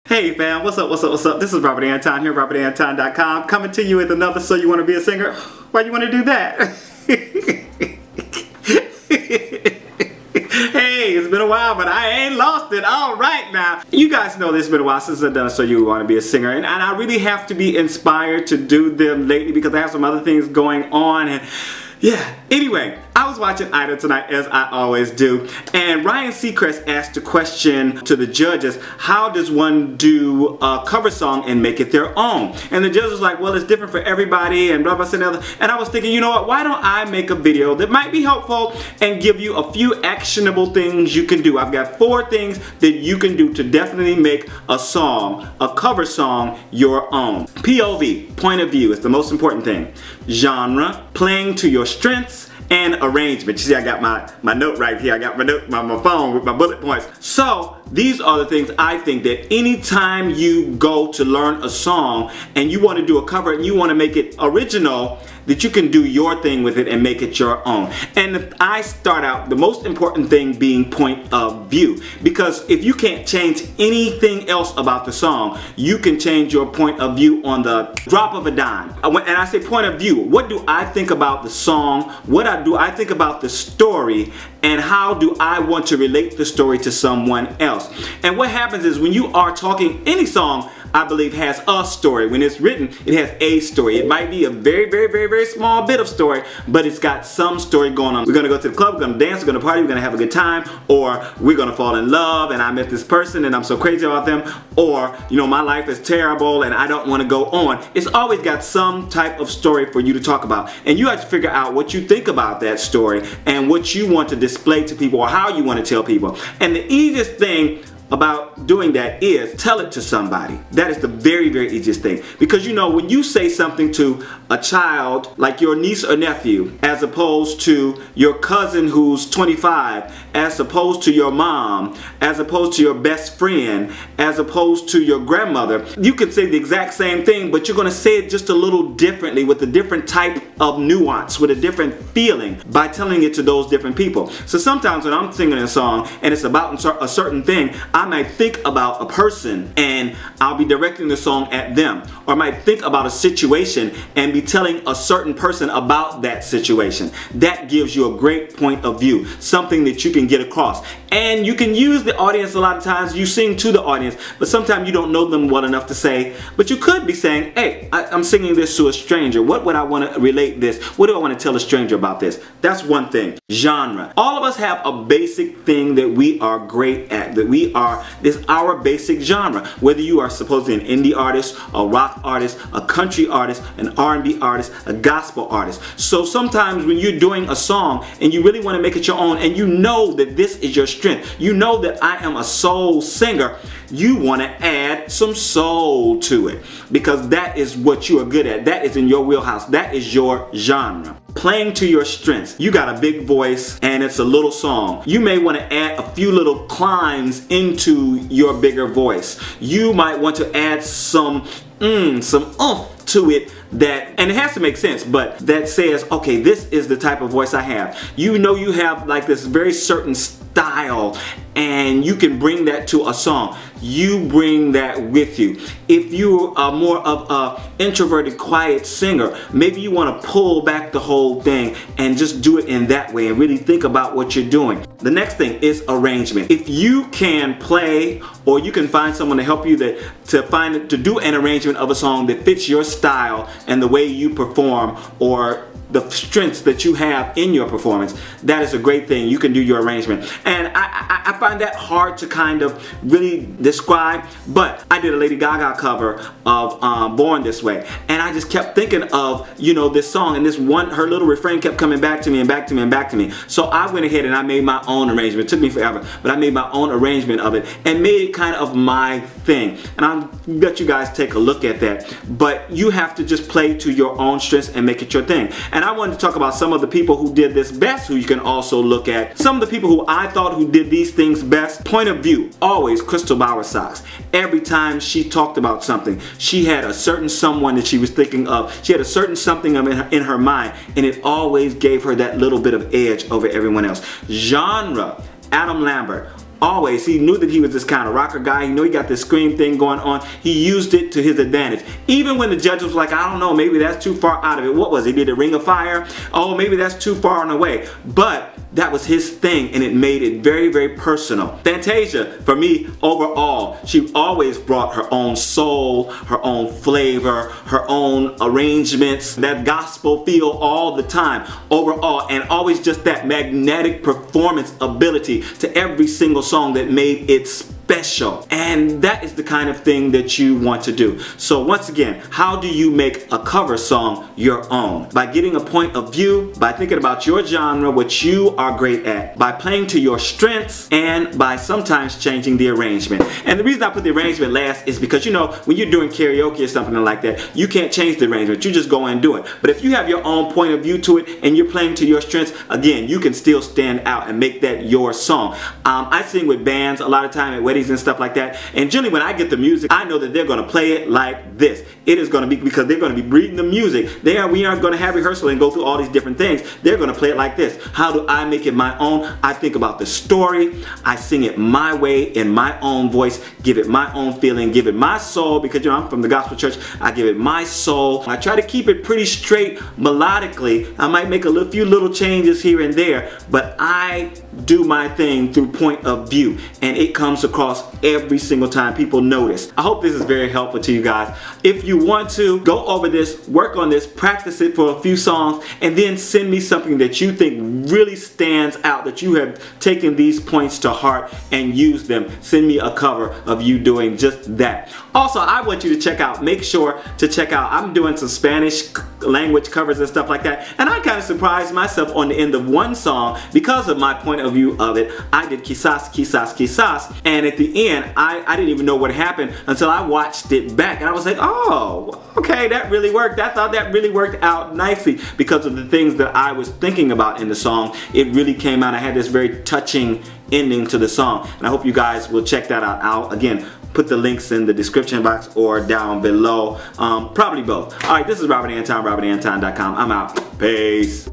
Hey fam, what's up, what's up, what's up? This is Robert Anton here, robertantonnyc, coming to you with another So You Want to Be a Singer? Why you want to do that? Hey, it's been a while, but I ain't lost it. All right now. You guys know it's been a while since I've done a So You Want to Be a Singer, and I really have to be inspired to do them lately because I have some other things going on, and yeah. Anyway, I was watching Idol tonight, as I always do, and Ryan Seacrest asked a question to the judges: how does one do a cover song and make it their own? And the judge was like, well, it's different for everybody, and blah, blah, blah. And I was thinking, you know what, why don't I make a video that might be helpful and give you a few actionable things you can do. I've got 4 things that you can do to definitely make a song, a cover song, your own. POV, point of view, is the most important thing. Genre, playing to your strengths, and arrangement. You see, I got my note right here. I got my phone with my bullet points. So these are the things I think that anytime you go to learn a song and you want to do a cover and you want to make it original, that you can do your thing with it and make it your own. And I start out, the most important thing being point of view. Because if you can't change anything else about the song, you can change your point of view on the drop of a dime. And I say point of view, what do I think about the song? What do I think about the story? And how do I want to relate the story to someone else? And what happens is when you are talking, any song I believe has a story. When it's written, it has a story. It might be a very, very, very, very small bit of story, but it's got some story going on. We're gonna go to the club, we're gonna dance, we're gonna party, we're gonna have a good time, or we're gonna fall in love and I met this person and I'm so crazy about them, or you know, my life is terrible and I don't want to go on. It's always got some type of story for you to talk about, and you have to figure out what you think about that story and what you want to display to people or how you want to tell people. And the easiest thing about doing that is tell it to somebody. That is the very, very easiest thing. Because you know, when you say something to a child like your niece or nephew, as opposed to your cousin who's 25, as opposed to your mom, as opposed to your best friend, as opposed to your grandmother, you can say the exact same thing, but you're going to say it just a little differently, with a different type of nuance, with a different feeling, by telling it to those different people. So sometimes when I'm singing a song and it's about a certain thing, I might think about a person and I'll be directing the song at them. Or I might think about a situation and be telling a certain person about that situation. That gives you a great point of view, something that you can get across. And you can use the audience a lot of times. You sing to the audience, but sometimes you don't know them well enough to say, but you could be saying, hey, I'm singing this to a stranger. What would I want to relate this? What do I want to tell a stranger about this? That's one thing. Genre. All of us have a basic thing that we are great at, this is our basic genre. Whether you are supposedly an indie artist, a rock artist, a country artist, an R&B artist, a gospel artist. So sometimes when you're doing a song and you really want to make it your own, and you know that this is your strength, you know that I am a soul singer, you want to add some soul to it, because that is what you are good at. That is in your wheelhouse. That is your genre. Playing to your strengths. You got a big voice and it's a little song. You may want to add a few little climbs into your bigger voice. You might want to add some oomph to it, and it has to make sense, but that says, okay, this is the type of voice I have. You know, you have like this very certain style, and you can bring that to a song. You bring that with you. If you are more of a introverted, quiet singer, maybe you want to pull back the whole thing and just do it in that way and really think about what you're doing. The next thing is arrangement. If you can play, or you can find someone to help you to do an arrangement of a song that fits your style and the way you perform, or the strengths that you have in your performance, that is a great thing. You can do your arrangement. And I find that hard to kind of really describe, but I did a Lady Gaga cover of Born This Way, and I just kept thinking of, you know, this song, and her little refrain kept coming back to me and back to me and back to me. So I went ahead and I made my own arrangement. It took me forever, but I made my own arrangement of it and made it kind of my thing. And I'll let you guys take a look at that. But you have to just play to your own strengths and make it your thing. And I wanted to talk about some of the people who did this best, who you can also look at. Some of the people who I thought who did these things best. Point of view, always Crystal Bowersox. Every time she talked about something, she had a certain someone that she was thinking of. She had a certain something in her mind, and it always gave her that little bit of edge over everyone else. Genre, Adam Lambert. always, he knew that he was this kind of rocker guy. He knew he got this scream thing going on. He used it to his advantage. Even when the judge was like, I don't know, maybe that's too far out of it. What was it? He did a Ring of Fire? Oh, maybe that's too far on the way. But that was his thing, and it made it very, very personal. Fantasia, for me, overall, she always brought her own soul, her own flavor, her own arrangements, that gospel feel all the time, overall, and always just that magnetic performance ability to every single song that made it special. And that is the kind of thing that you want to do. So once again, how do you make a cover song your own? By getting a point of view, by thinking about your genre, what you are great at, by playing to your strengths, and by sometimes changing the arrangement. And the reason I put the arrangement last is because, you know, when you're doing karaoke or something like that, you can't change the arrangement. You just go and do it. But if you have your own point of view to it and you're playing to your strengths, again, you can still stand out and make that your song. I sing with bands a lot of time at weddings and stuff like that, and generally when I get the music, I know that they're going to play it like this. It is going to be, because they're going to be reading the music. We aren't going to have rehearsal and go through all these different things. They're going to play it like this. How do I make it my own? I think about the story. I sing it my way, in my own voice, give it my own feeling, give it my soul, because, you know, I'm from the gospel church. I give it my soul. I try to keep it pretty straight melodically. I might make a few little changes here and there, but I do my thing through point of view, and it comes across every single time. People notice. I hope this is very helpful to you guys. If you want to, go over this, work on this, practice it for a few songs, and then send me something that you think really stands out, that you have taken these points to heart and used them. Send me a cover of you doing just that. Also, I want you to check out, make sure to check out, I'm doing some Spanish language covers and stuff like that, and I kind of surprised myself on the end of one song because of my point of view of it. I did quizás, quizás, quizás, and at the end, I didn't even know what happened until I watched it back, and I was like, oh, okay, that really worked. I thought that really worked out nicely because of the things that I was thinking about in the song. It really came out. I had this very touching ending to the song, and I hope you guys will check that out. I'll, again, put the links in the description box or down below. Probably both. Alright, this is Robert Anton, robertanton.com. I'm out. Peace.